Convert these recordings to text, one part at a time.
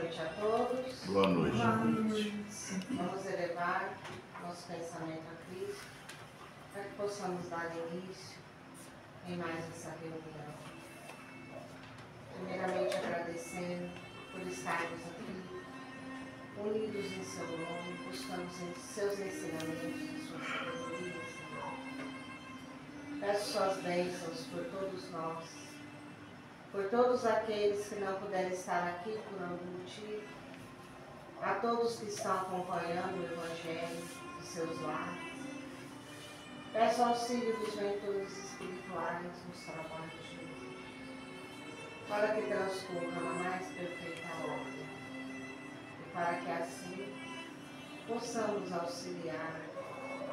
noite a todos. Boa noite. Vamos elevar nosso pensamento a Cristo para que possamos dar início em mais essa reunião. Primeiramente agradecendo por estarmos aqui, unidos em seu nome, buscando seus ensinamentos e sua sabedoria, Senhor. Peço suas bênçãos por todos nós, por todos aqueles que não puderem estar aqui por algum motivo, a todos que estão acompanhando o Evangelho de seus lares. Peço auxílio dos mentores espirituais nos trabalhos de hoje, para que transcorra na mais perfeita ordem e para que assim possamos auxiliar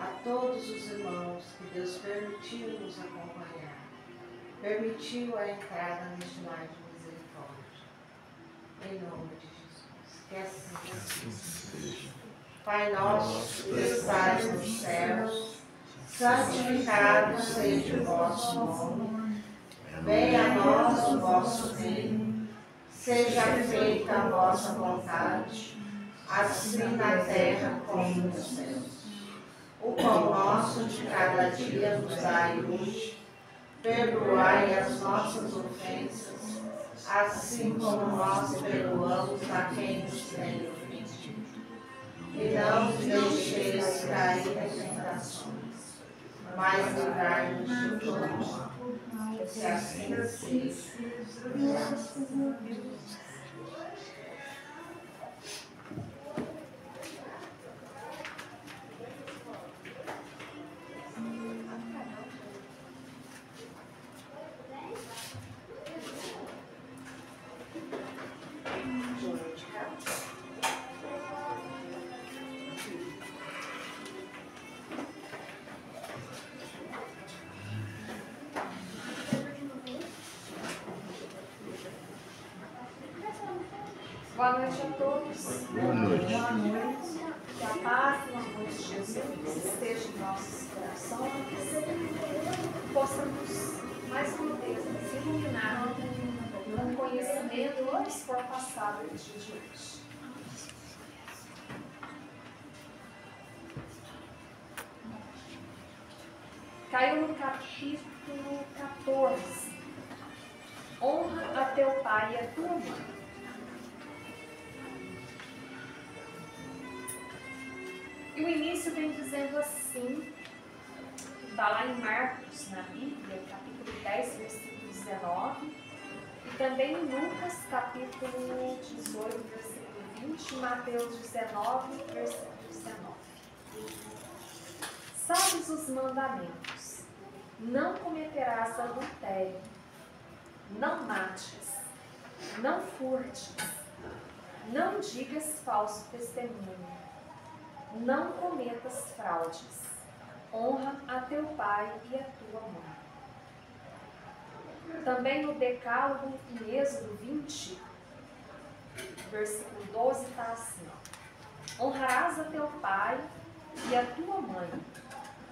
a todos os irmãos que Deus permitiu nos acompanhar, permitiu a entrada neste lar de misericórdia. Em nome de Jesus, que assim seja. Pai nosso que estais nos céus, santificado seja o vosso nome. Venha a nós o vosso reino, seja feita a vossa vontade, assim na terra como nos céus. O pão nosso de cada dia nos dai hoje, perdoai as nossas ofensas, assim como nós perdoamos a quem nos tem ofendido. E não nos deixeis cair em tentações, mas livrai-nos de todo mal. Que assim seja. Boa noite a todos. Boa noite. Boa noite. Que a paz e o amor de Jesus esteja em nossos corações. Possamos, mais uma vez, nos iluminar no conhecimento que nos for passado no dia de hoje. Caiu no capítulo 14. Honra a teu pai e a tua mãe. E o início vem dizendo assim, está lá em Marcos, na Bíblia, capítulo 10, versículo 19, e também em Lucas, capítulo 18, versículo 20, e Mateus 19, versículo 19. Sabes os mandamentos: não cometerás adultério, não mates, não furtes, não digas falso testemunho, não cometas fraudes, honra a teu pai e a tua mãe. Também no Decálogo, em Êxodo 20, versículo 12, está assim: honrarás a teu pai e a tua mãe,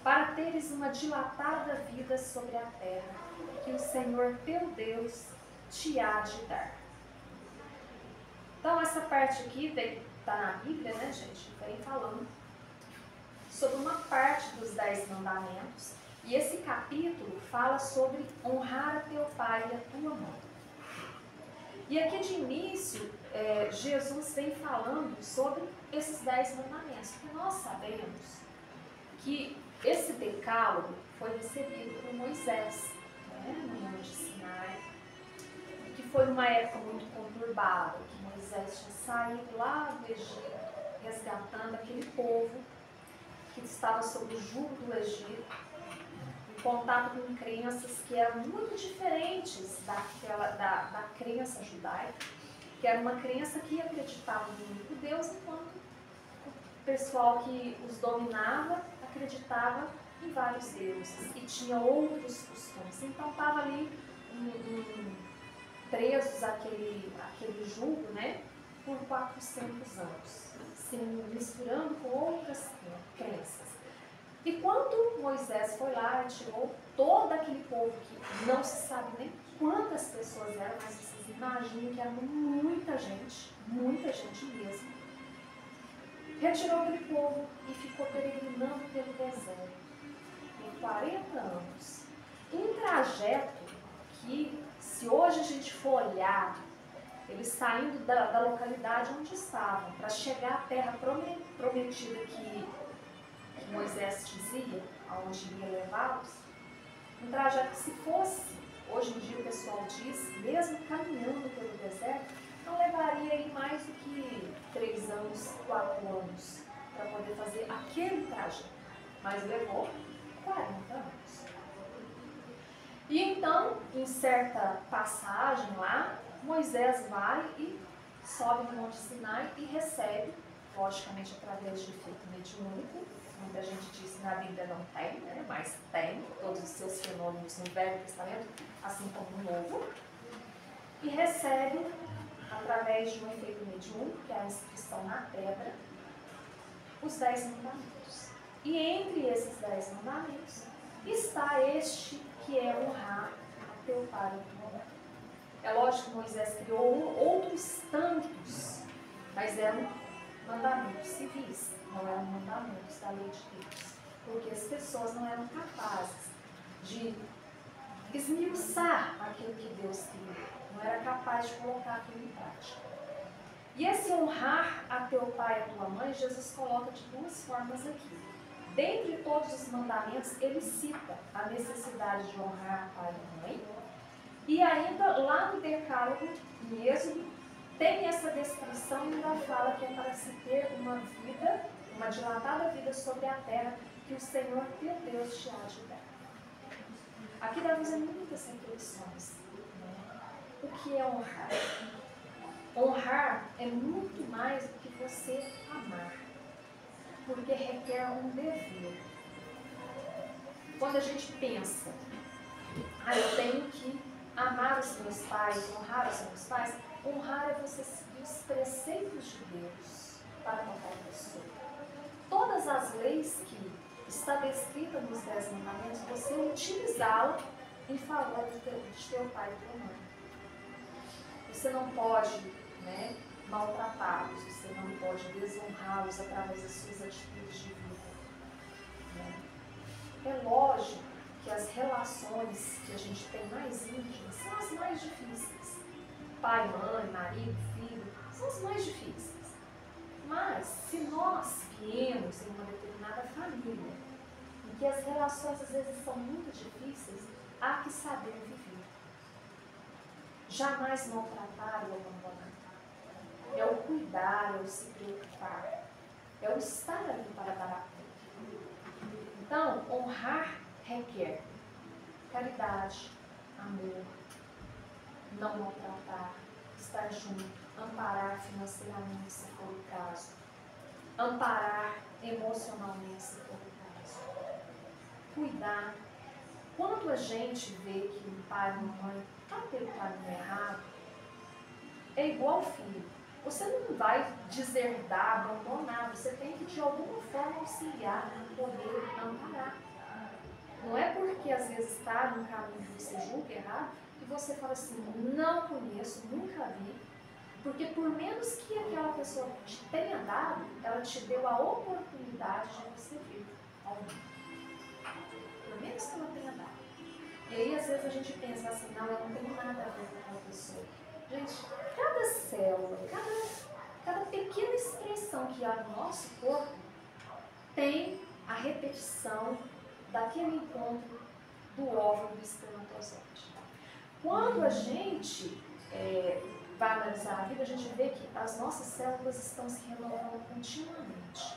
para teres uma dilatada vida sobre a terra, que o Senhor teu Deus te há de dar. Então, essa parte aqui está na Bíblia, né, gente? Vem falando sobre uma parte dos 10 mandamentos. E esse capítulo fala sobre honrar a teu pai e a tua mãe. E aqui de início, Jesus vem falando sobre esses 10 mandamentos. Porque nós sabemos que esse decálogo foi recebido por Moisés, né, no Monte Sinai, que foi numa época muito conturbada, que Moisés tinha saído lá do Egito, resgatando aquele povo que estava sob o jugo do Egito, em contato com crenças que eram muito diferentes da crença judaica, que era uma crença que acreditava no único Deus, enquanto o pessoal que os dominava acreditava em vários deuses e tinha outros costumes. Então estava ali presos àquele jugo, né, por 400 anos, se misturando com outras crenças. E quando Moisés foi lá e tirou todo aquele povo, que não se sabe nem quantas pessoas eram, mas vocês imaginem que era muita gente a gente mesmo, retirou aquele povo e ficou peregrinando pelo deserto por 40 anos. Um trajeto que, se hoje a gente for olhar, eles saindo da localidade onde estavam, para chegar à terra prometida que Moisés dizia, aonde ia levá-los, um trajeto que, se fosse, hoje em dia o pessoal diz, mesmo caminhando pelo deserto, não levaria aí mais do que 3 anos, 4 anos, para poder fazer aquele trajeto. Mas levou 40 anos. E então, em certa passagem lá, Moisés vai e sobe no Monte Sinai e recebe, logicamente através de efeito mediúnico. Muita gente diz que na Bíblia não tem, né? Mas tem todos os seus fenômenos no Velho Testamento, assim como no Novo. E recebe, através de um efeito mediúnico, que é a inscrição na pedra, os 10 mandamentos. E entre esses 10 mandamentos está este que é honrar a teu pai e a tua mãe. É lógico que Moisés criou outros tantos, mas eram mandamentos civis, não eram mandamentos da lei de Deus. Porque as pessoas não eram capazes de esmiuçar aquilo que Deus criou, não era capaz de colocar aquilo em prática. E esse honrar a teu pai e a tua mãe, Jesus coloca de 2 formas aqui. Dentre todos os mandamentos, ele cita a necessidade de honrar pai e mãe. E ainda lá no Decálogo, em Êxodo, tem essa descrição e ainda fala que é para se ter uma vida, uma dilatada vida sobre a terra que o Senhor teu Deus te há de dar. Aqui dá fazer muitas reflexões. O que é honrar? Honrar é muito mais do que você amar, porque requer um dever. Quando a gente pensa, eu tenho que amar os meus pais, honrar os meus pais, honrar é você seguir os preceitos de Deus para qualquer pessoa. Todas as leis que está descrita nos 10 mandamentos, você utilizá-la em favor de teu pai e tua mãe. Você não pode maltratá-los, você não pode desonrá-los através das suas atitudes de vida. É lógico que as relações que a gente tem mais íntimas são as mais difíceis. Pai, mãe, marido, filho, são as mais difíceis. Mas, se nós viemos em uma determinada família, em que as relações às vezes são muito difíceis, há que saber viver. Jamais maltratar ou abandonar. É o cuidar, é o se preocupar, é o estar ali para dar apoio. Então, honrar requer caridade, amor, não maltratar, estar junto, amparar financeiramente, se for o caso, amparar emocionalmente, se for o caso, cuidar. Quando a gente vê que um pai e uma mãe está pelo caminho errado, é igual ao filho. Você não vai deserdar, abandonar, você tem que de alguma forma auxiliar, poder amparar. Não é porque às vezes está num caminho que você julga errado, que você fala assim, não conheço, nunca vi, porque por menos que aquela pessoa te tenha dado, ela te deu a oportunidade de você vir ao mundo. Por menos que ela tenha dado. E aí às vezes a gente pensa assim, não, eu não tenho nada a ver com aquela pessoa. Gente, cada célula, cada pequena expressão que há no nosso corpo tem a repetição daquele encontro do óvulo do espermatozoide. Quando a gente vai analisar a vida, a gente vê que as nossas células estão se renovando continuamente,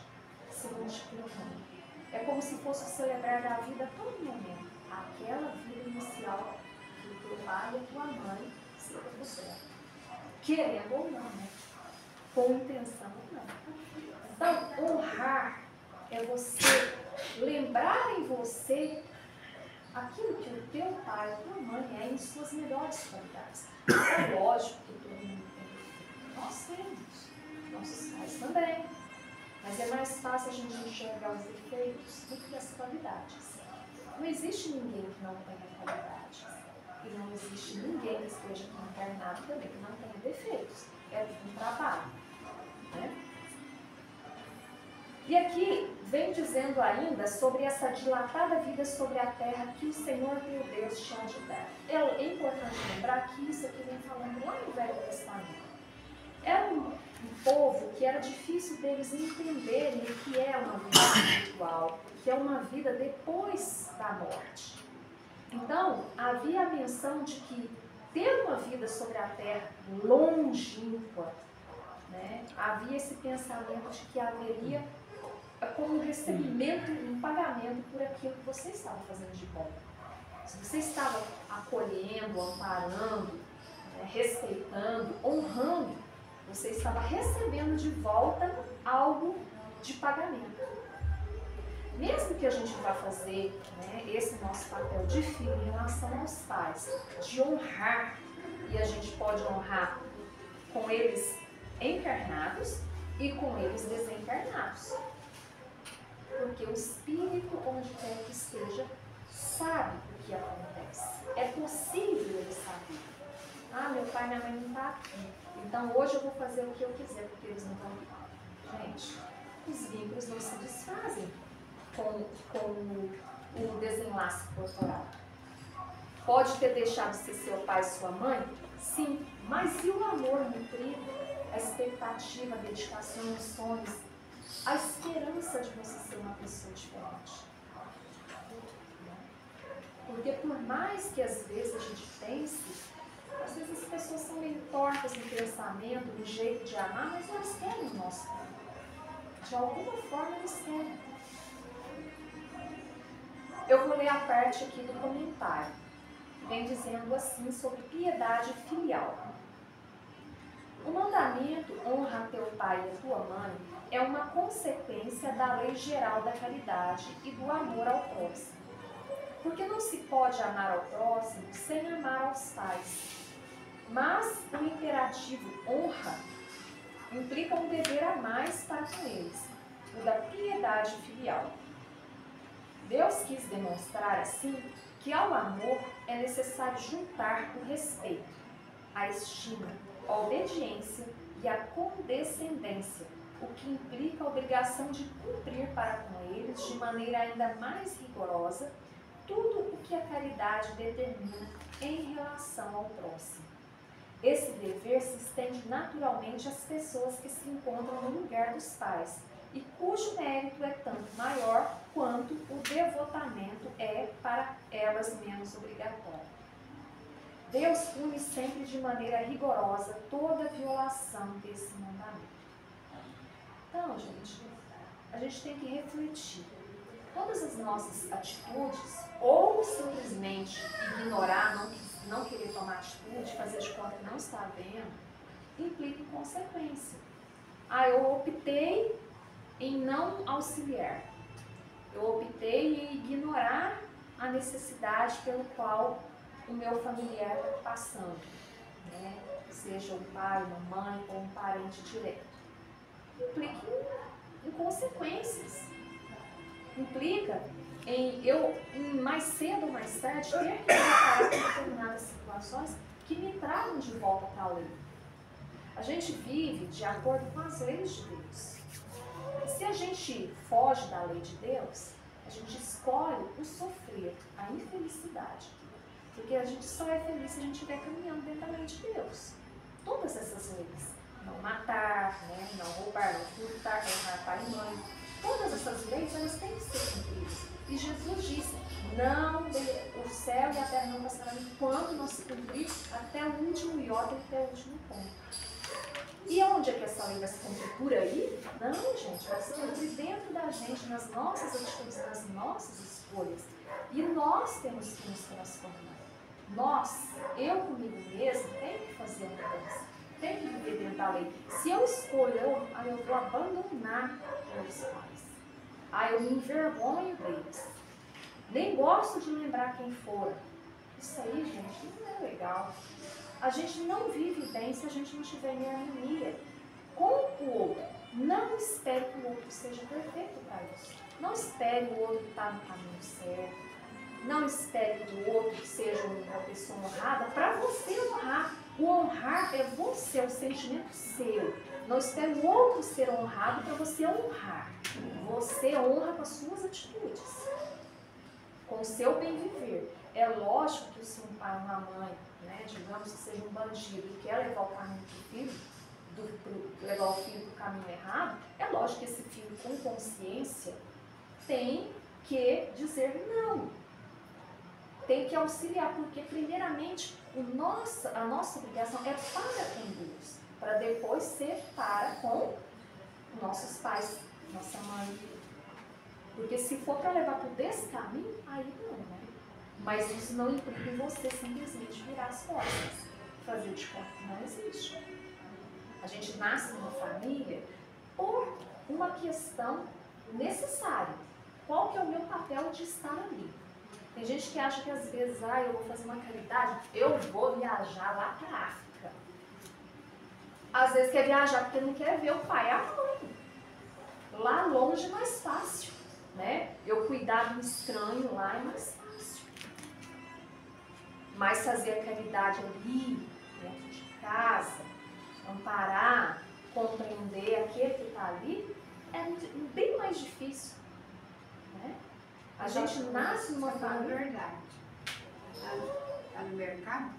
se multiplicando. É como se fosse celebrar a vida a todo momento, aquela vida inicial que o teu pai e a tua mãe se propuseram. Querendo ou não, com intenção ou não. Então, honrar é você lembrar em você aquilo que o teu pai e a tua mãe é em suas melhores qualidades. É lógico que todo mundo tem. Nós temos, nossos pais também. Mas é mais fácil a gente enxergar os defeitos do que as qualidades. Não existe ninguém que não tenha qualidades. E não existe ninguém que esteja aqui encarnado também que não tenha defeitos. É um trabalho. E aqui vem dizendo ainda sobre essa dilatada vida sobre a terra que o Senhor teu Deus te há de dar. É importante lembrar que isso aqui vem falando lá no Velho Testamento. É um povo que era difícil deles entenderem o que é uma vida espiritual, que é uma vida depois da morte. Então, havia a menção de que ter uma vida sobre a terra longínqua, né, havia esse pensamento de que haveria como um recebimento, um pagamento por aquilo que você estava fazendo de bom. Se você estava acolhendo, amparando, né, respeitando, honrando, você estava recebendo de volta algo de pagamento. Mesmo que a gente vá fazer, né, esse nosso papel de filho em relação aos pais, de honrar, e a gente pode honrar com eles encarnados e com eles desencarnados. Porque o Espírito, onde quer que esteja, sabe o que acontece. É possível ele saber. Ah, meu pai e minha mãe não estão aqui. Então hoje eu vou fazer o que eu quiser, porque eles não estão aqui. Gente, os vínculos não se desfazem com o desenlace corporal. Pode ter deixado de ser seu pai e sua mãe? Sim, mas e o amor nutrido, a expectativa, a dedicação, os sonhos, a esperança de você ser uma pessoa diferente? Porque por mais que às vezes a gente pense, às vezes as pessoas são meio tortas no pensamento, no jeito de amar, mas elas querem o nosso amor. De alguma forma eles querem. Eu vou ler a parte aqui do comentário. Vem dizendo assim sobre piedade filial. O mandamento honra teu pai e a tua mãe é uma consequência da lei geral da caridade e do amor ao próximo. Porque não se pode amar ao próximo sem amar aos pais. Mas o imperativo honra implica um dever a mais para com eles, o da piedade filial. Deus quis demonstrar assim que ao amor é necessário juntar o respeito, a estima, a obediência e a condescendência, o que implica a obrigação de cumprir para com eles de maneira ainda mais rigorosa tudo o que a caridade determina em relação ao próximo. Esse dever se estende naturalmente às pessoas que se encontram no lugar dos pais e cujo mérito é tanto maior quanto o devotamento é para elas menos obrigatório. Deus pune sempre de maneira rigorosa toda violação desse mandamento. Então, gente, a gente tem que refletir. Todas as nossas atitudes, ou simplesmente ignorar, não querer tomar atitude, fazer de conta que não está vendo, implica em consequência. Ah, eu optei em não auxiliar. Eu optei em ignorar a necessidade pelo qual o meu familiar está passando, né? Seja um pai, uma mãe ou um parente direto. Implica em consequências. Implica em eu, mais cedo ou mais tarde, ter que preparar para determinadas situações que me tragam de volta para a lei. A gente vive de acordo com as leis de Deus. E se a gente foge da lei de Deus, a gente escolhe o sofrer, a infelicidade. Porque a gente só é feliz se a gente estiver caminhando dentro da lei de Deus. Todas essas leis, não matar, né, não roubar, não furtar, honrar pai e mãe, todas essas leis, elas têm que ser cumpridas. E Jesus disse, o céu e a terra não passarão enquanto não se cumprir até o último iota e até o último ponto. E onde é que essa lei vai se cumprir? Por aí? Não, gente, vai se cumprir dentro da gente, nas nossas atitudes, nas nossas escolhas. E nós temos que nos transformar. Nós, eu comigo mesmo, tenho que fazer uma mudança. Tenho que viver dentro da lei. Se eu escolho, eu vou abandonar meus pais. Eu me envergonho deles. Nem gosto de lembrar quem foram. Isso aí, gente, não é legal. A gente não vive bem se a gente não estiver em harmonia com o outro. Não espere que o outro seja perfeito para isso. Não espere o outro estar no caminho certo. Não espere que o outro seja uma pessoa honrada para você honrar. O honrar é você, é um sentimento seu. Não espere o outro ser honrado para você honrar. Você honra com as suas atitudes, com o seu bem viver. É lógico que se um pai ou uma mãe, né, digamos que seja um bandido, quer levar o caminho do filho, levar o filho para o caminho errado, é lógico que esse filho com consciência tem que dizer não. Tem que auxiliar, porque primeiramente a nossa obrigação é para com Deus, para depois ser para com nossos pais, nossa mãe. Porque se for para levar por desse caminho, aí não, né? Mas isso não implica em você simplesmente virar as costas, fazer de conta que não existe. A gente nasce numa família por uma questão necessária. Qual que é o meu papel de estar ali? Tem gente que acha que às vezes, eu vou fazer uma caridade, eu vou viajar lá para a África. Às vezes quer viajar porque não quer ver o pai e a mãe. Lá longe é mais fácil, né? Eu cuidar do estranho lá é mais fácil. Mas fazer a caridade ali, dentro de casa, amparar, compreender aquele que está ali, é bem mais difícil. Né? A gente nasce numa família. Verdade. Lá no mercado,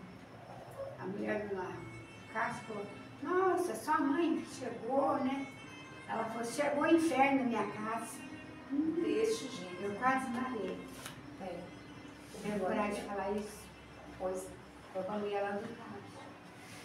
a mulher lá casa falou, nossa, sua mãe chegou, né? Ela falou, chegou o inferno na minha casa. Deste jeito. Eu quase marei. É. Tenho coragem de falar isso. Pois Eu falei ela do carro.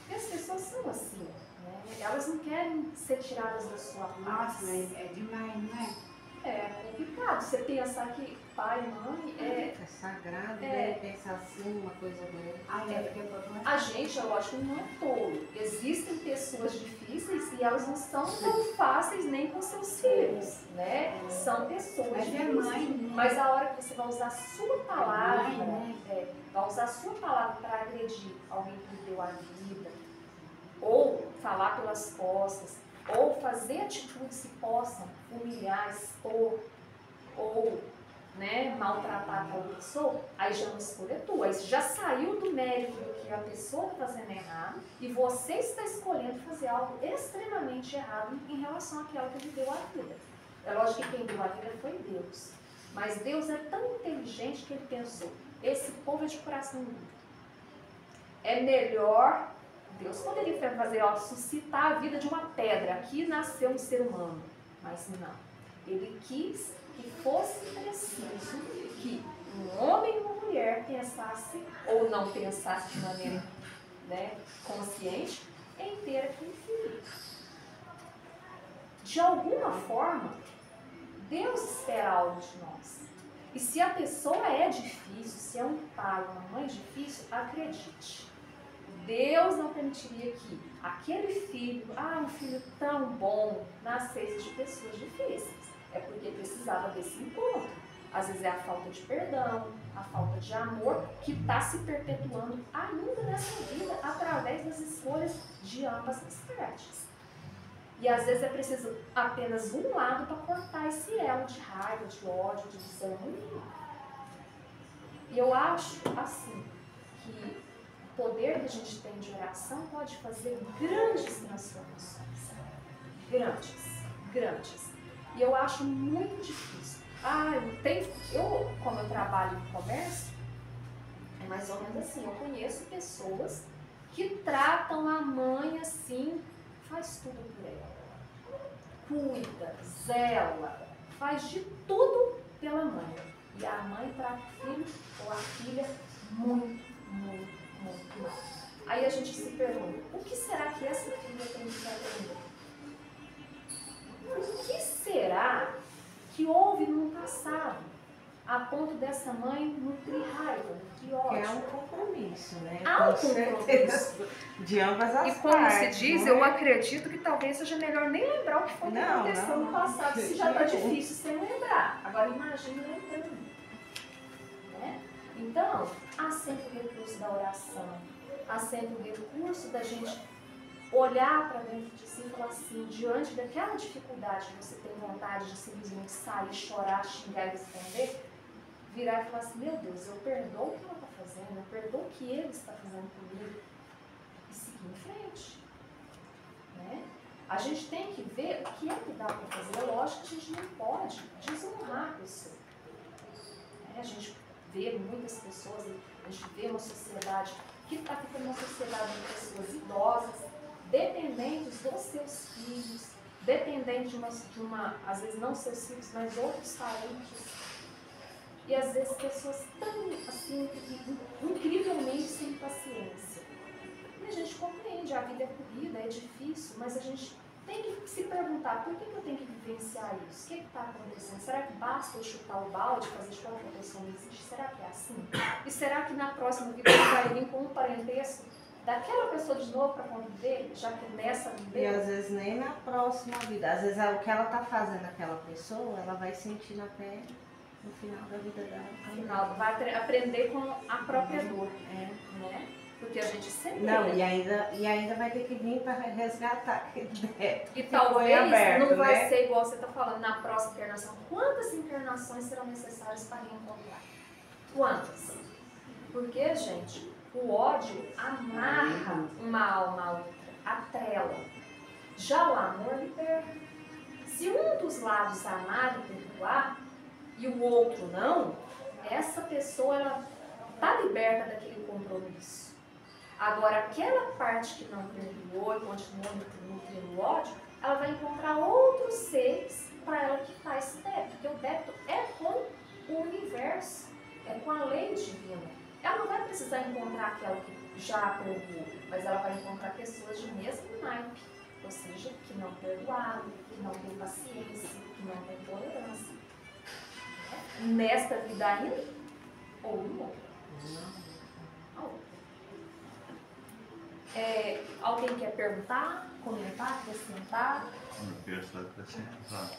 e as pessoas são assim, né? Elas não querem ser tiradas da sua paz. Nossa, mas é demais, não é? É complicado você pensar que pai e mãe É sagrado, né? Pensar assim, uma coisa dessa. Ai, é porque eu A gente, é lógico, não é tolo. Existem pessoas difíceis e elas não são tão fáceis nem com seus filhos, né? São pessoas Mas é difíceis. mãe, né? Mas a hora que você vai usar a sua palavra, É mãe, né? vai usar a sua palavra para agredir alguém que lhe deu a vida, ou falar pelas costas, ou fazer atitudes que possam humilhar, expor, ou né, maltratar aquela pessoa, aí já não escolha tua. Aí já saiu do mérito do que a pessoa está fazendo errado e você está escolhendo fazer algo extremamente errado em relação àquela que lhe deu a vida. É lógico que quem deu a vida foi Deus. Mas Deus é tão inteligente que ele pensou, esse povo é de coração duro. É melhor, Deus poderia fazer, suscitar a vida de uma pedra. Aqui nasceu um ser humano, mas não. Ele quis que fosse preciso que um homem e uma mulher pensasse, ou não pensasse de maneira consciente, em ter aquele filho. De alguma forma, Deus espera algo de nós. E se a pessoa é difícil, se é um pai ou uma mãe difícil, acredite. Deus não permitiria que aquele filho, um filho tão bom, nascesse de pessoas difíceis. É porque precisava desse encontro. Às vezes é a falta de perdão, a falta de amor, que está se perpetuando ainda nessa vida através das escolhas de ambas as partes. E às vezes é preciso apenas um lado para cortar esse elo de raiva, de ódio, de desânimo. E eu acho, assim, que o poder que a gente tem de oração pode fazer grandes transformações. Grandes. E eu acho muito difícil. Como eu trabalho no comércio, é mais ou menos assim, eu conheço pessoas que tratam a mãe assim, faz tudo por ela. Cuida, zela, faz de tudo pela mãe. E a mãe trata o filho ou a filha muito mal. Aí a gente se pergunta, o que será que essa filha tem que aprender? O que será que houve no passado a ponto dessa mãe nutrir raiva, nutrir ódio? É um compromisso, né? Há um Com certeza. De ambas as partes. E como se diz, eu acredito que talvez seja melhor nem lembrar o que foi que aconteceu no passado, se já está difícil sem lembrar. Agora imagine lembrando. Né? Então, há sempre o recurso da oração, há sempre o recurso da gente olhar para dentro de si e falar assim, diante daquela dificuldade que você tem vontade de simplesmente sair, chorar, xingar e responder, virar e falar assim, meu Deus, eu perdoo o que ela está fazendo, eu perdoo o que ele está fazendo comigo. E se seguir em frente. Né? A gente tem que ver o que é que dá para fazer. É lógico que a gente não pode desonrar a pessoa. Né? A gente vê muitas pessoas, a gente vê uma sociedade que está ficando uma sociedade de pessoas idosas, dependentes dos seus filhos, dependentes de uma, às vezes não seus filhos, mas outros parentes. E às vezes pessoas tão, assim, incrivelmente sem paciência. E a gente compreende, a vida é corrida, é difícil, mas a gente tem que se perguntar, por que eu tenho que vivenciar isso? O que está acontecendo? Será que basta eu chutar o balde, fazer de conta que a pessoa não existe? Será que é assim? E será que na próxima vida eu vai vir com um parentesco daquela pessoa de novo para conviver, já que nessa vida... E às vezes nem na próxima vida. Às vezes o que ela está fazendo aquela pessoa, ela vai sentir na pele no final da vida dela. No final, vai aprender com a própria dor. Né? Porque a gente sempre... Não, e ainda vai ter que vir para resgatar aquele débito. E talvez aberto, não vai né? ser igual você está falando na próxima encarnação. Quantas encarnações serão necessárias para reencontrar? Quantas? Porque, gente, o ódio amarra uma alma à outra, atrela. Já o amor liberta. Se um dos lados amar e perdoar, e o outro não, essa pessoa ela está liberta daquele compromisso. Agora, aquela parte que não perdoou e continua nutrindo ódio, ela vai encontrar outros seres para ela quitar esse débito. Porque o débito é com o universo, é com a lei divina. Ela não vai precisar encontrar aquela que já perdoou, mas ela vai encontrar pessoas de mesmo naipe, ou seja, que não perdoaram, que não têm paciência, que não têm tolerância. Nesta vida ainda, ou em outra. Alguém quer perguntar, comentar, acrescentar? Eu quero só acrescentar.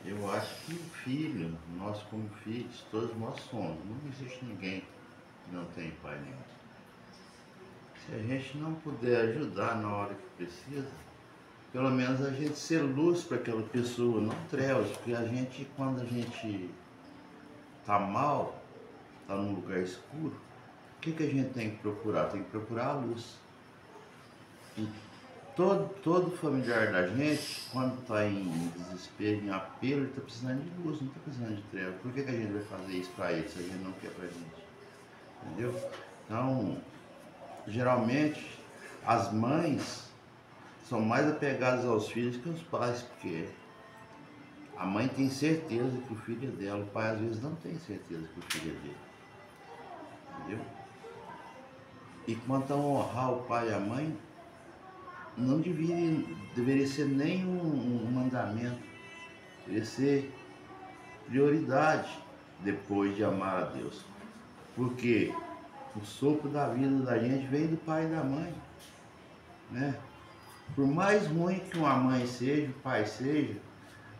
Eu acho que o filho, nós como filhos, todos nós somos. Não existe ninguém que não tem pai nem mãe. Se a gente não puder ajudar na hora que precisa, pelo menos a gente ser luz para aquela pessoa, não trevas, porque a gente, quando a gente está mal, está num lugar escuro, o que a gente tem que procurar? Tem que procurar a luz. E todo familiar da gente, quando está em desespero, em apelo, ele está precisando de luz, não está precisando de treva. Por que a gente vai fazer isso para ele se a gente não quer para a gente? Entendeu? Então, geralmente, as mães são mais apegadas aos filhos que os pais, porque a mãe tem certeza que o filho é dela, o pai às vezes não tem certeza que o filho é dele. Entendeu? E quanto a honrar o pai e a mãe, não deveria ser nem um mandamento, deveria ser prioridade depois de amar a Deus. Porque o sopro da vida da gente vem do pai e da mãe, né? Por mais ruim que uma mãe seja, o pai seja,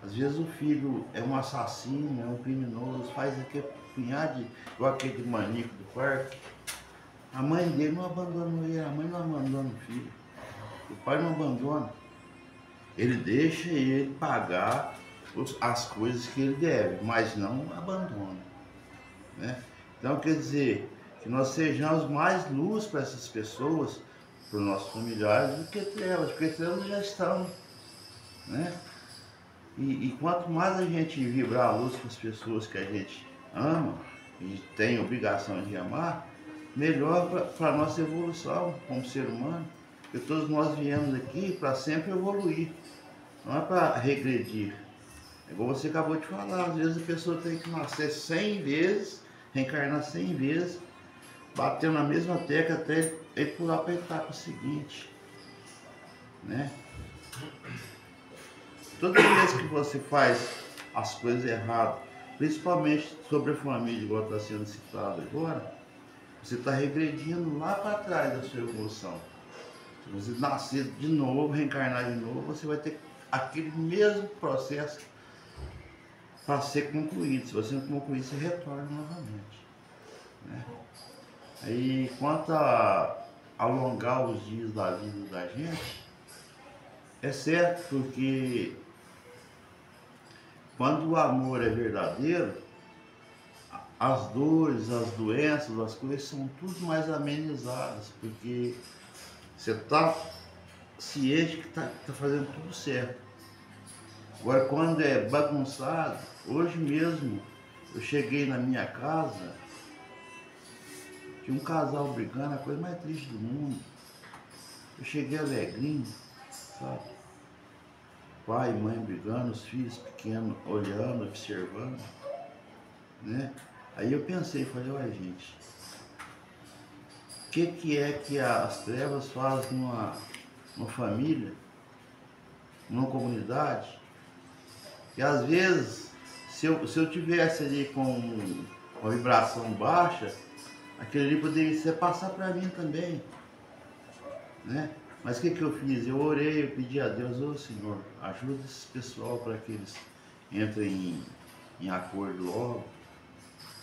às vezes o filho é um assassino, é um criminoso, faz aquele punhado, igual aquele maníaco do parque. A mãe dele não abandonou ele, a mãe não abandona o filho. O pai não abandona. Ele deixa ele pagar as coisas que ele deve, mas não abandona. Né? Então quer dizer que nós sejamos mais luz para essas pessoas, para os nossos familiares, do que trevas, porque trevas já estão. Né? E quanto mais a gente vibrar a luz para as pessoas que a gente ama e tem obrigação de amar, melhor para a nossa evolução como ser humano. Porque todos nós viemos aqui para sempre evoluir, não é para regredir. É igual você acabou de falar, às vezes a pessoa tem que nascer 100 vezes, reencarnar 100 vezes, bater na mesma tecla até ele pular para a etapa seguinte. Né? Toda vez que você faz as coisas erradas, principalmente sobre a família, igual está sendo citado agora, você está regredindo lá para trás da sua evolução. Se você nascer de novo, reencarnar de novo, você vai ter aquele mesmo processo para ser concluído. Se você não concluir, você retorna novamente. Né? Aí, quanto a alongar os dias da vida da gente, é certo, porque quando o amor é verdadeiro, as dores, as doenças, as coisas são tudo mais amenizadas, porque Você está ciente que está fazendo tudo certo. Agora, quando é bagunçado, hoje mesmo eu cheguei na minha casa, tinha um casal brigando, a coisa mais triste do mundo. Eu cheguei alegrinho, sabe? Pai e mãe brigando, os filhos pequenos olhando, observando, né? Aí eu pensei, falei, olha gente, o que é que as trevas fazem numa família, numa comunidade? E às vezes, se eu tivesse ali com uma vibração baixa, aquele ali poderia passar para mim também, né? Mas o que eu fiz? Eu orei, eu pedi a Deus, ô Senhor, ajuda esse pessoal para que eles entrem em acordo logo,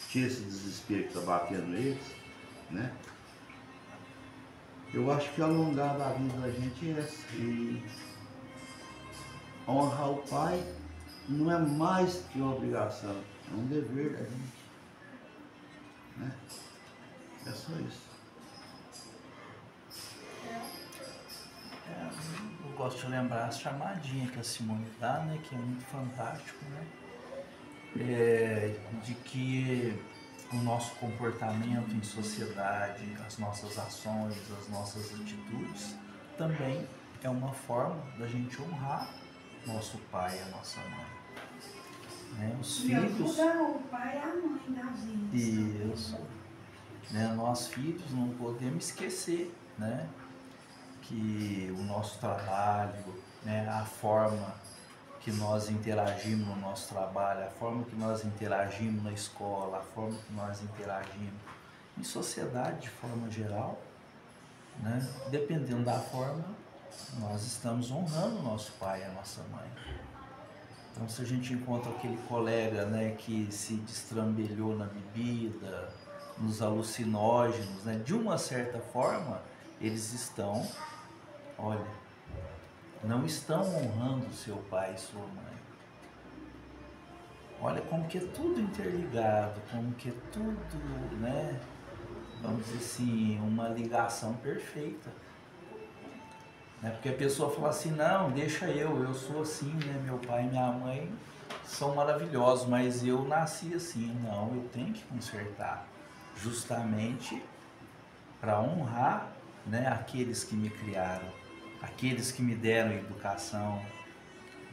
tire esse desespero que está batendo neles, né? Eu acho que alongar da vida da gente é essa. E honrar o pai não é mais que uma obrigação, é um dever da gente, né? É só isso. Eu gosto de lembrar a chamadinha que a Simone dá, né, que é muito fantástico, né, de que o nosso comportamento em sociedade, as nossas ações, as nossas atitudes, também é uma forma da gente honrar nosso pai e a nossa mãe. Né? Os filhos... o pai e a mãe da gente. Isso. Né? Nós filhos não podemos esquecer, né, que o nosso trabalho, né, a forma que nós interagimos no nosso trabalho, a forma que nós interagimos na escola, a forma que nós interagimos em sociedade de forma geral, né, dependendo da forma, nós estamos honrando o nosso pai e a nossa mãe. Então, se a gente encontra aquele colega, né, que se destrambelhou na bebida, nos alucinógenos, né, de uma certa forma, eles estão, olha, não estão honrando seu pai e sua mãe. Olha como que é tudo interligado, como que é tudo, né, vamos dizer assim, uma ligação perfeita. Né? Porque a pessoa fala assim, não, deixa eu sou assim, né, meu pai e minha mãe são maravilhosos, mas eu nasci assim. Não, eu tenho que consertar, justamente para honrar, né, aqueles que me criaram, aqueles que me deram educação,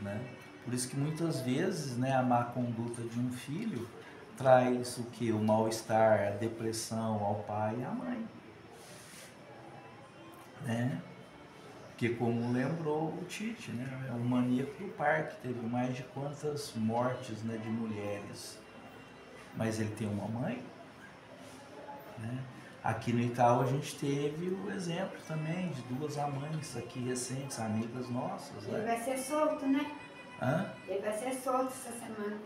né? Por isso que muitas vezes, né, a má conduta de um filho traz o que? O mal-estar, a depressão ao pai e à mãe, né? Porque como lembrou o Tite, né, é o maníaco do parque, teve mais de quantas mortes, né, de mulheres, mas ele tem uma mãe, né? Aqui no Itaú a gente teve o exemplo também de duas amantes aqui recentes, amigas nossas. Ele Né? vai ser solto, né? Hã? Ele vai ser solto essa semana.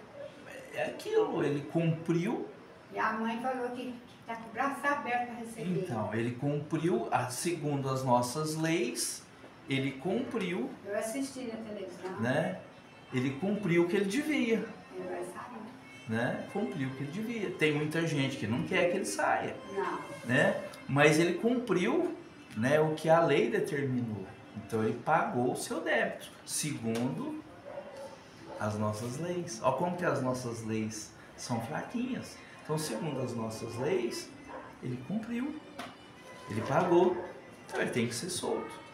É aquilo, ele cumpriu. E a mãe falou que está com o braço aberto para receber. Então, ele cumpriu, segundo as nossas leis, ele cumpriu. Eu assisti na televisão. Né? Ele cumpriu o que ele devia. Ele vai sair. Né? Cumpriu o que ele devia. Tem muita gente que não quer que ele saia. Não. Né? Mas ele cumpriu, né, o que a lei determinou. Então ele pagou o seu débito, segundo as nossas leis. Olha como que as nossas leis são fraquinhas. Então, segundo as nossas leis, ele cumpriu, ele pagou, então ele tem que ser solto.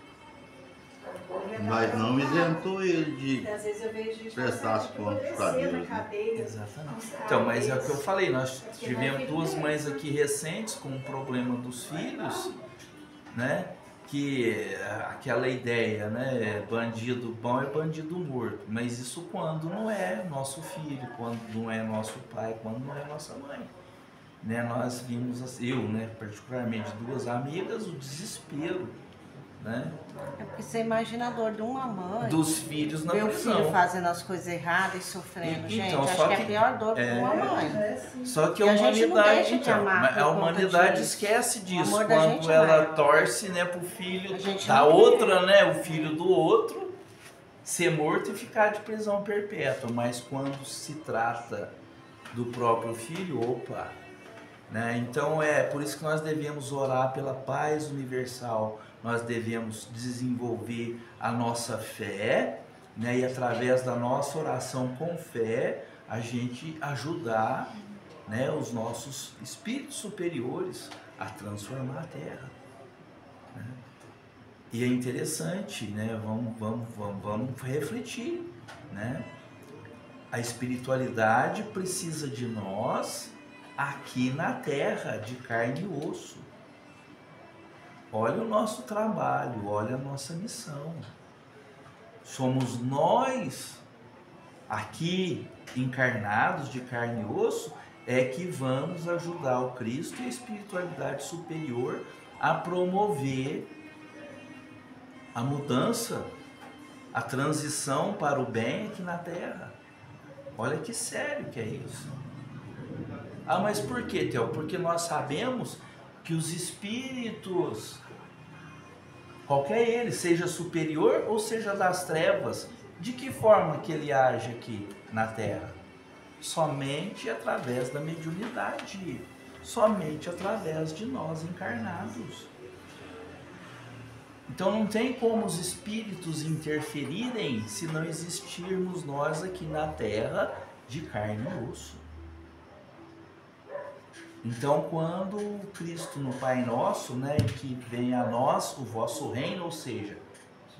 Mas não isentou ele de Às vezes eu vejo gente prestar as contas para Deus, na né? cadeia. Exatamente. Então, mas é o que eu falei, nós tivemos duas mães aqui recentes com o problema dos filhos, né? Que aquela ideia, né? Bandido bom é bandido morto. Mas isso quando não é nosso filho, quando não é nosso pai, quando não é nossa mãe. Né? Nós vimos, eu, né, particularmente, duas amigas, o desespero, né? É porque você imagina a dor de uma mãe. Dos filhos na Meu prisão. filho fazendo as coisas erradas e sofrendo. Gente, Então, acho só que é que- a pior dor para uma mãe. Só que a E a gente não humanidade, deixa de então, amar mas por a conta humanidade disso. esquece O disso amor da quando gente é ela maior. torce, né, pro filho A gente da não outra, né, o filho do outro ser morto e ficar de prisão perpétua. Mas quando se trata do próprio filho, opa, né? Então é por isso que nós devemos orar pela paz universal, nós devemos desenvolver a nossa fé, né? E através da nossa oração com fé, a gente ajudar, né, os nossos espíritos superiores a transformar a Terra, né? E é interessante, né? Vamos refletir, né? A espiritualidade precisa de nós aqui na Terra, de carne e osso. Olha o nosso trabalho, olha a nossa missão. Somos nós, aqui encarnados de carne e osso, é que vamos ajudar o Cristo e a espiritualidade superior a promover a mudança, a transição para o bem aqui na Terra. Olha que sério que é isso. Ah, mas por quê, Theo? Porque nós sabemos que os espíritos, qualquer ele, seja superior ou seja das trevas, de que forma que ele age aqui na Terra? Somente através da mediunidade, somente através de nós encarnados. Então não tem como os espíritos interferirem se não existirmos nós aqui na Terra de carne e osso. Então quando o Cristo no Pai Nosso, né, que venha a nós o vosso reino, ou seja,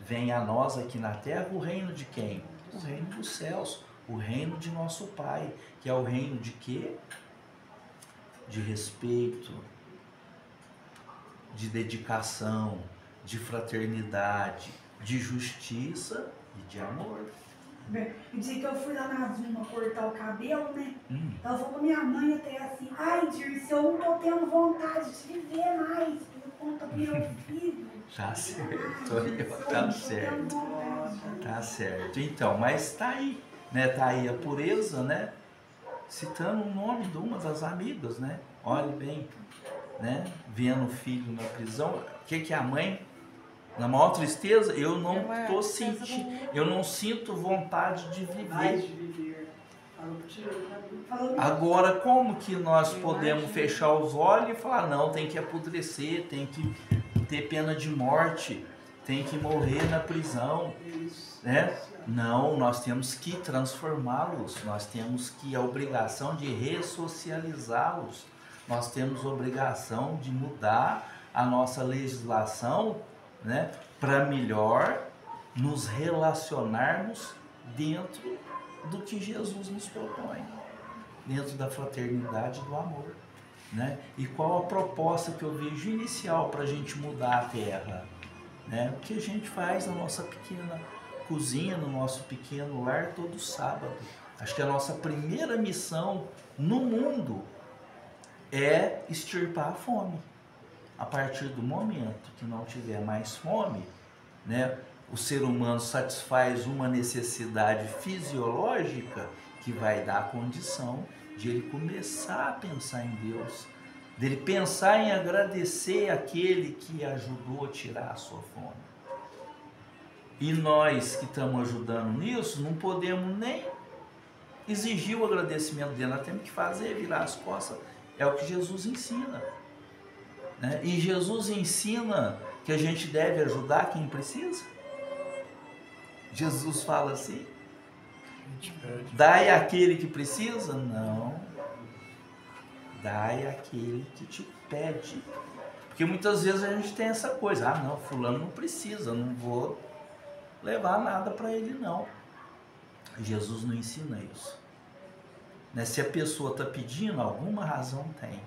venha a nós aqui na Terra o reino de quem? O reino dos céus, o reino de nosso Pai, que é o reino de quê? De respeito, de dedicação, de fraternidade, de justiça e de amor. Eu disse que eu fui lá na Zuma cortar o cabelo, né? Ela falou pra minha mãe até assim, ai, Dirce, eu não tô tendo vontade de viver mais, por conta do meu filho. Tá certo, tá certo. Tá certo. Então, mas tá aí, né? Tá aí a pureza, né? Citando o nome de uma das amigas, né? Olhe bem, né? Vendo o filho na prisão. O que a mãe... Na maior tristeza, eu não tô sentindo, eu não sinto vontade de viver. Agora, como que nós podemos fechar os olhos e falar, não, tem que apodrecer, tem que ter pena de morte, tem que morrer na prisão, né? Não, nós temos que transformá-los, nós temos que a obrigação de ressocializá-los, nós temos a obrigação de mudar a nossa legislação, né, para melhor nos relacionarmos dentro do que Jesus nos propõe, dentro da fraternidade e do amor, né? E qual a proposta que eu vejo inicial para a gente mudar a Terra, né? O que a gente faz na nossa pequena cozinha, no nosso pequeno lar todo sábado. Acho que a nossa primeira missão no mundo é extirpar a fome. A partir do momento que não tiver mais fome, né, o ser humano satisfaz uma necessidade fisiológica que vai dar a condição de ele começar a pensar em Deus, dele pensar em agradecer aquele que ajudou a tirar a sua fome. E nós que estamos ajudando nisso, não podemos nem exigir o agradecimento dele, nós temos que fazer, virar as costas, é o que Jesus ensina. Né? E Jesus ensina que a gente deve ajudar quem precisa. Jesus fala assim, dai àquele que precisa? Não, dai àquele que te pede. Porque muitas vezes a gente tem essa coisa, ah não, fulano não precisa, não vou levar nada para ele não. Jesus não ensina isso, né? Se a pessoa está pedindo, alguma razão tem.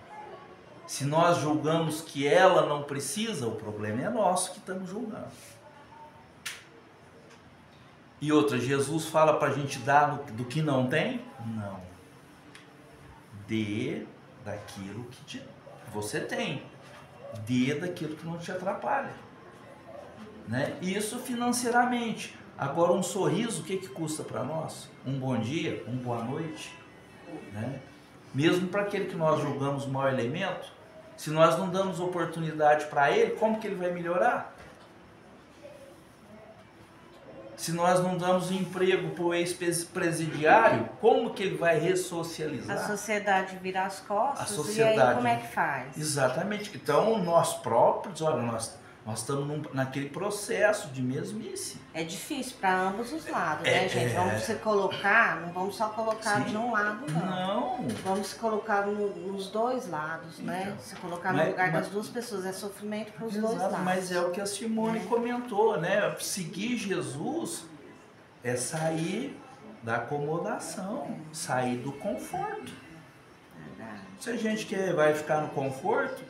Se nós julgamos que ela não precisa, o problema é nosso que estamos julgando. E outra, Jesus fala para a gente dar do que não tem? Não. Dê daquilo que você tem. Dê daquilo que não te atrapalha. Né? Isso financeiramente. Agora, um sorriso, o que custa para nós? Um bom dia, uma boa noite. Né? Mesmo para aquele que nós julgamos mau elemento, se nós não damos oportunidade para ele, como que ele vai melhorar? Se nós não damos emprego para o ex-presidiário, como que ele vai ressocializar? A sociedade vira as costas, a sociedade, e aí como é que faz? Exatamente. Então, nós próprios, olha, nós Nós estamos naquele processo de mesmice. É difícil para ambos os lados, né, gente? Vamos se colocar, não vamos só colocar Sim. de um lado, não. Não. Vamos se colocar nos dois lados, né? Então, Se colocar no lugar das duas pessoas. É sofrimento para os dois lados. Mas é o que a Simone comentou, né? Seguir Jesus é sair da acomodação, sair do conforto. Verdade. Se a gente vai ficar no conforto,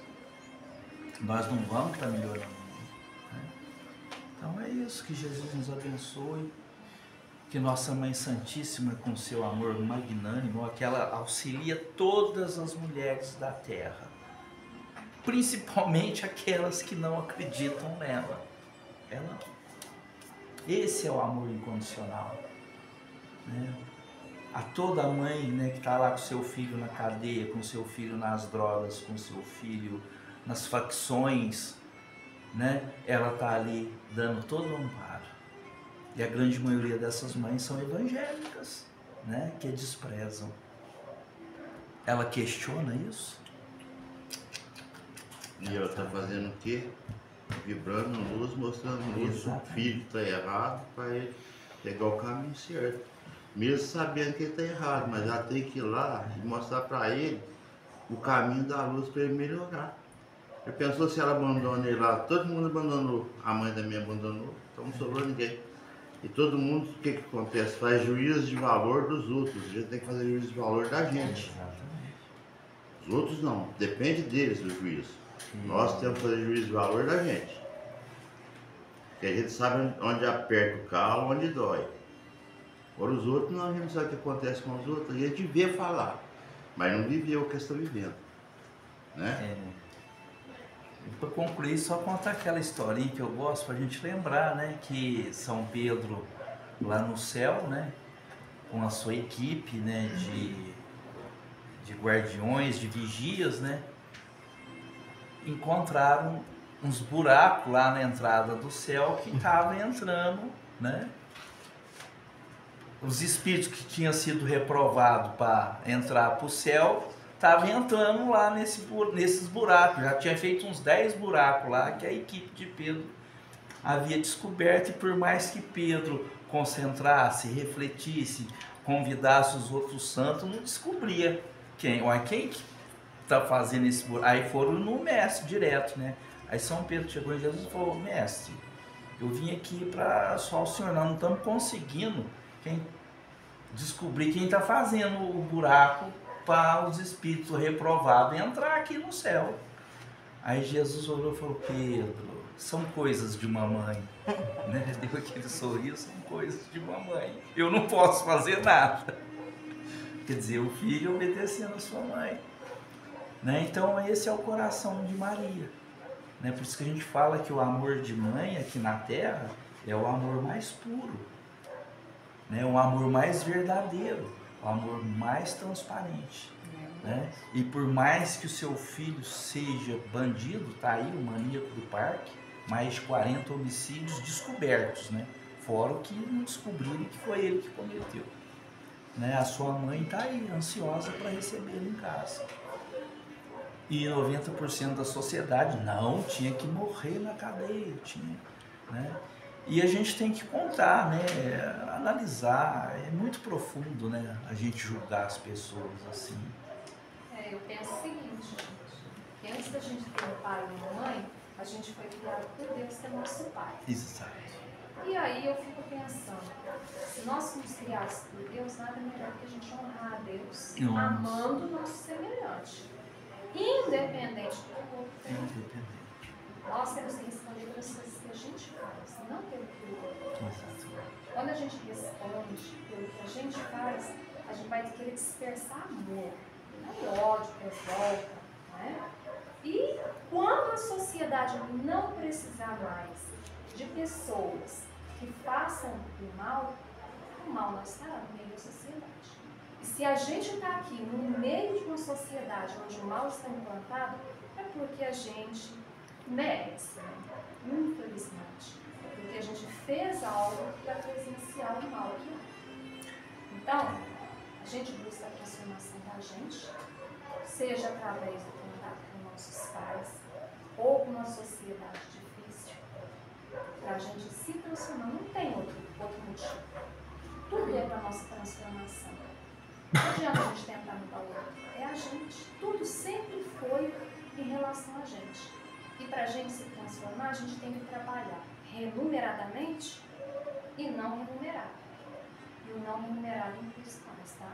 nós não vamos estar melhorando. Então é isso, que Jesus nos abençoe, que Nossa Mãe Santíssima, com seu amor magnânimo, que ela auxilia todas as mulheres da terra, principalmente aquelas que não acreditam nela. Esse é o amor incondicional, né? A toda mãe, né, que está lá com seu filho na cadeia, com seu filho nas drogas, com seu filho nas facções, né? Ela está ali dando todo o amparo. E a grande maioria dessas mães são evangélicas, né? Que desprezam. Ela questiona isso. E ela está fazendo o quê? Vibrando luz, mostrando luz. Exatamente. O filho está errado para ele pegar o caminho certo. Mesmo sabendo que ele está errado, mas ela tem que ir lá e mostrar para ele o caminho da luz para ele melhorar. Já pensou se ela abandona ele lá? Todo mundo abandonou. A mãe da minha abandonou, então não sobrou ninguém. E todo mundo, o que acontece? Faz juízo de valor dos outros. A gente tem que fazer juízo de valor da gente. Os outros não, depende deles o juízo. Nós temos que fazer juízo de valor da gente. Porque a gente sabe onde aperta o calo, onde dói. Agora os outros não, a gente não sabe o que acontece com os outros. A gente vê falar, mas não viveu o que eles estão vivendo. Né? Para concluir, só contar aquela historinha que eu gosto para a gente lembrar, né? Que São Pedro, lá no céu, né? Com a sua equipe, né? De guardiões, de vigias, né? Encontraram uns buracos lá na entrada do céu que estavam entrando, né? Os espíritos que tinham sido reprovados para entrar para o céu estavam entrando lá nesses buracos. Já tinha feito uns 10 buracos lá que a equipe de Pedro havia descoberto, e por mais que Pedro concentrasse, refletisse, convidasse os outros santos, não descobria quem que está fazendo esse buraco. Aí foram no mestre direto, né? Aí São Pedro chegou em Jesus e falou: mestre, eu vim aqui para só o senhor, nós não estamos conseguindo descobrir quem está fazendo o buraco para os espíritos reprovados entrar aqui no céu. Aí Jesus olhou e falou: Pedro, são coisas de uma mãe. Né? Deu aquele sorriso: são coisas de uma mãe. Eu não posso fazer nada. Quer dizer, o filho obedecendo a sua mãe. Né? Então esse é o coração de Maria. Né? Por isso que a gente fala que o amor de mãe aqui na terra é o amor mais puro. Né? O amor mais verdadeiro. O amor mais transparente. Né? E por mais que o seu filho seja bandido, tá aí o maníaco do parque, mais de 40 homicídios descobertos, né? Fora o que não descobriram que foi ele que cometeu. Né? A sua mãe tá aí, ansiosa para recebê-lo em casa. E 90% da sociedade não, tinha que morrer na cadeia, né? E a gente tem que contar, né? Analisar, é muito profundo, né? A gente julgar as pessoas assim. Eu penso o seguinte, gente, que antes da gente ter um pai e uma mãe, a gente foi criado por Deus, que é nosso pai. Exato. E aí eu fico pensando, se nós fomos criados por Deus, nada melhor que a gente honrar a Deus, amando o nosso semelhante, independente do outro. Nós temos que responder pelas coisas que a gente faz, não pelo que o outro faz. Quando a gente responde pelo que a gente faz, a gente vai querer dispersar amor. Não ódio, revolta, né? E quando a sociedade não precisar mais de pessoas que façam o mal não estará no meio da sociedade. E se a gente está aqui no meio de uma sociedade onde o mal está implantado, é porque a gente merece, né? Infelizmente. É porque a gente fez algo para presenciar o mal aqui. Então, a gente busca a transformação da gente, seja através do contato com nossos pais ou com uma sociedade difícil, para a gente se transformar. Não tem outro motivo. Tudo é para a nossa transformação. Não adianta a gente tentar mudar o outro. É a gente. Tudo sempre foi em relação a gente. E para a gente se transformar, a gente tem que trabalhar remuneradamente e não remunerado. E o não remunerado em cristãos, tá?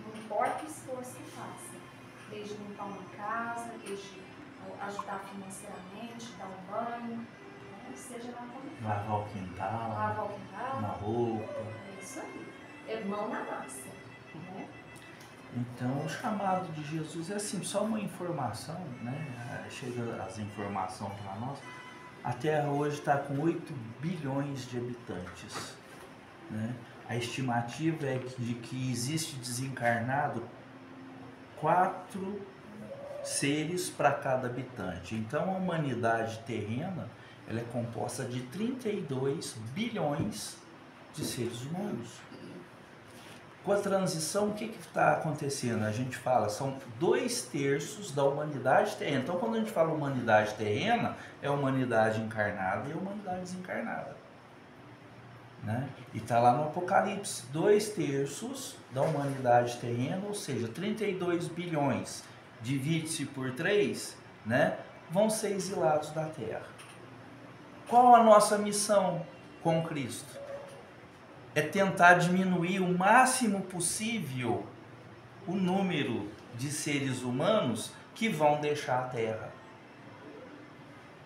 Não importa o esforço que faça. Desde limpar uma casa, desde ajudar financeiramente, dar um banho, né? Seja lá como for. Lavar o quintal, Lavar o quintal. na roupa. É isso aí. É mão na massa. Né? Então, o chamado de Jesus é assim, só uma informação, né? Chega as informações para nós. A Terra hoje está com 8 bilhões de habitantes, né? A estimativa é de que existe desencarnado 4 seres para cada habitante. Então, a humanidade terrena ela é composta de 32 bilhões de seres humanos. Com a transição, o que está acontecendo? A gente fala, são 2/3 da humanidade terrena. Então, quando a gente fala humanidade terrena, é a humanidade encarnada e a humanidade desencarnada. Né? E está lá no Apocalipse, 2/3 da humanidade terrena, ou seja, 32 bilhões, divide-se por 3, né? Vão ser exilados da Terra. Qual a nossa missão com Cristo? É tentar diminuir o máximo possível o número de seres humanos que vão deixar a Terra.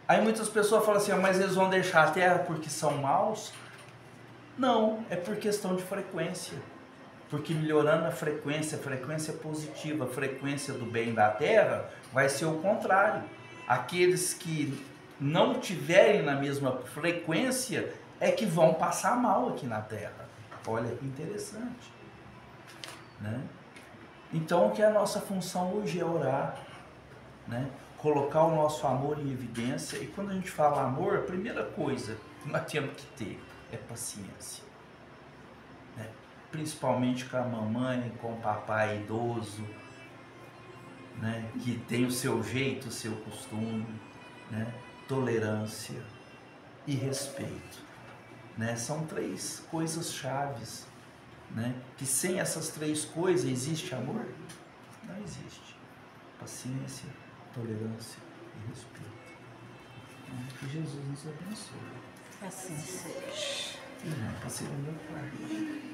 Aí muitas pessoas falam assim, mas eles vão deixar a Terra porque são maus? Não, é por questão de frequência. Porque melhorando a frequência positiva, a frequência do bem da Terra, vai ser o contrário. Aqueles que não tiverem na mesma frequência é que vão passar mal aqui na Terra. Olha que interessante. Né? Então, o que é a nossa função hoje é orar, né? Colocar o nosso amor em evidência. E quando a gente fala amor, a primeira coisa que nós temos que ter é paciência. Né? Principalmente com a mamãe, com o papai idoso, né? Que tem o seu jeito, o seu costume, né? Tolerância e respeito. Né? São 3 coisas chaves, né? Que sem essas 3 coisas existe amor? Não existe. Paciência, tolerância e respeito. Né? Que Jesus nos abençoe. Assim seja. Para a segunda parte.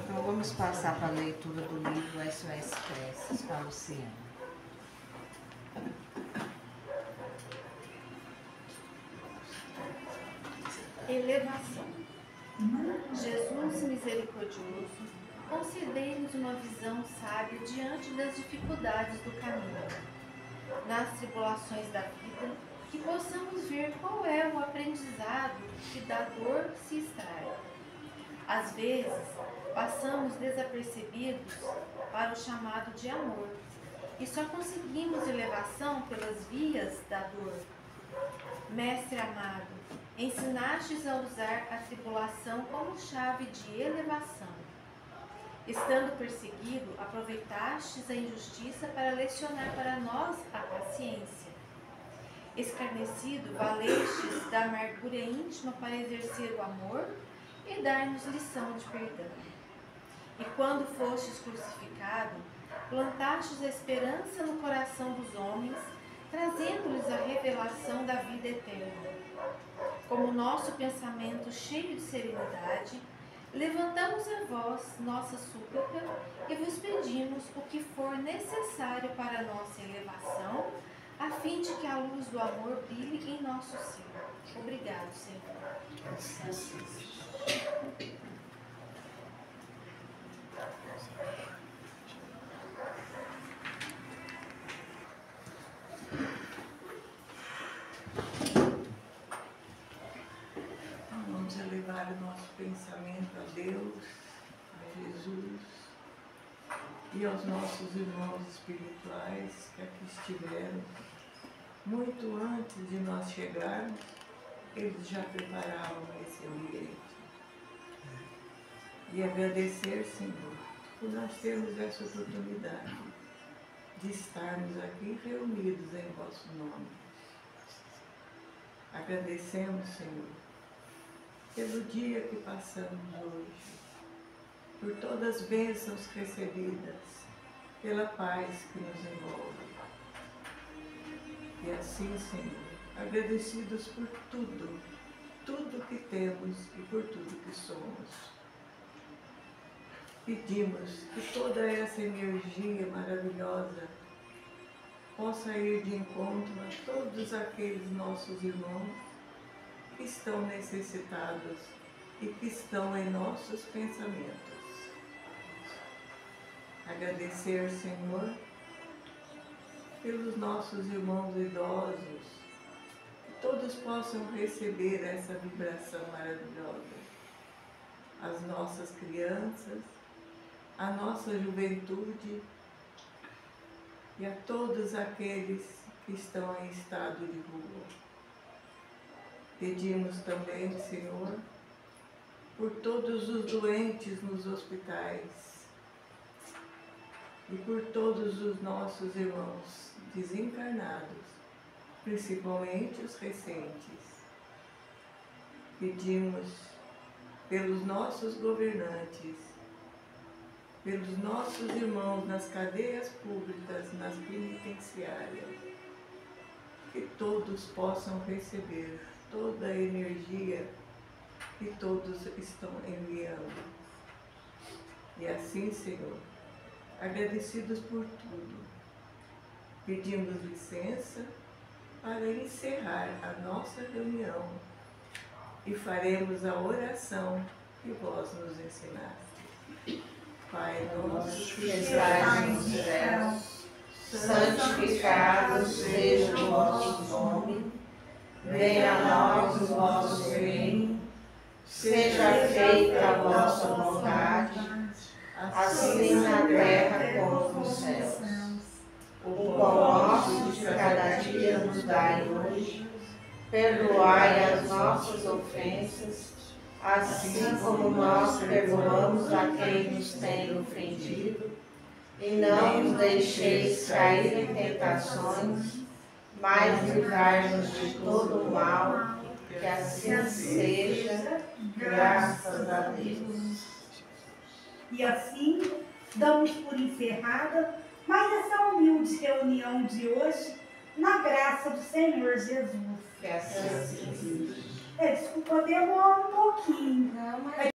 Então vamos passar para a leitura do livro SOS Preces com a Luciana. Elevação. Jesus misericordioso, concedei-nos uma visão sábia diante das dificuldades do caminho, nas tribulações da vida, que possamos ver qual é o aprendizado que da dor se extrai. Às vezes, passamos desapercebidos para o chamado de amor e só conseguimos elevação pelas vias da dor. Mestre amado, ensinastes a usar a tribulação como chave de elevação. Estando perseguido, aproveitastes a injustiça para lecionar para nós a paciência. Escarnecido, valestes da amargura íntima para exercer o amor e dar-nos lição de perdão. E quando fostes crucificado, plantastes a esperança no coração dos homens, trazendo-lhes a revelação da vida eterna. Como nosso pensamento cheio de serenidade, levantamos a vós nossa súplica e vos pedimos o que for necessário para a nossa elevação, a fim de que a luz do amor brilhe em nosso ser. Obrigado, Senhor. Assim seja. Vamos elevar o nosso pensamento a Deus, a Jesus e aos nossos irmãos espirituais que aqui estiveram. Muito antes de nós chegarmos, eles já preparavam esse ambiente. E agradecer, Senhor, por nós termos essa oportunidade de estarmos aqui reunidos em vosso nome. Agradecemos, Senhor, pelo dia que passamos hoje, por todas as bênçãos recebidas, pela paz que nos envolve. E assim, Senhor, agradecidos por tudo, tudo que temos e por tudo que somos. Pedimos que toda essa energia maravilhosa possa ir de encontro a todos aqueles nossos irmãos que estão necessitados e que estão em nossos pensamentos. Agradecer, Senhor, pelos nossos irmãos idosos, que todos possam receber essa vibração maravilhosa. As nossas crianças, a nossa juventude e a todos aqueles que estão em estado de rua. Pedimos também, Senhor, por todos os doentes nos hospitais e por todos os nossos irmãos desencarnados, principalmente os recentes. Pedimos pelos nossos governantes, pelos nossos irmãos nas cadeias públicas, nas penitenciárias, que todos possam receber toda a energia que todos estão enviando. E assim, Senhor, agradecidos por tudo, pedimos licença para encerrar a nossa reunião e faremos a oração que vós nos ensinaste. Pai nosso que estais nos céus, santificado seja o vosso nome, venha a nós o vosso reino, seja feita a vossa vontade, assim na terra como nos céus. O pão nosso de cada dia nos dai hoje, perdoai as nossas ofensas, assim como nós perdoamos a quem nos tem ofendido, e não nos deixeis cair em tentações, mas livrai-nos de todo o mal, que assim seja, graças a Deus. E assim, damos por encerrada mais essa humilde reunião de hoje, na graça do Senhor Jesus. Que assim seja. Desculpa, demora um pouquinho. Não, mas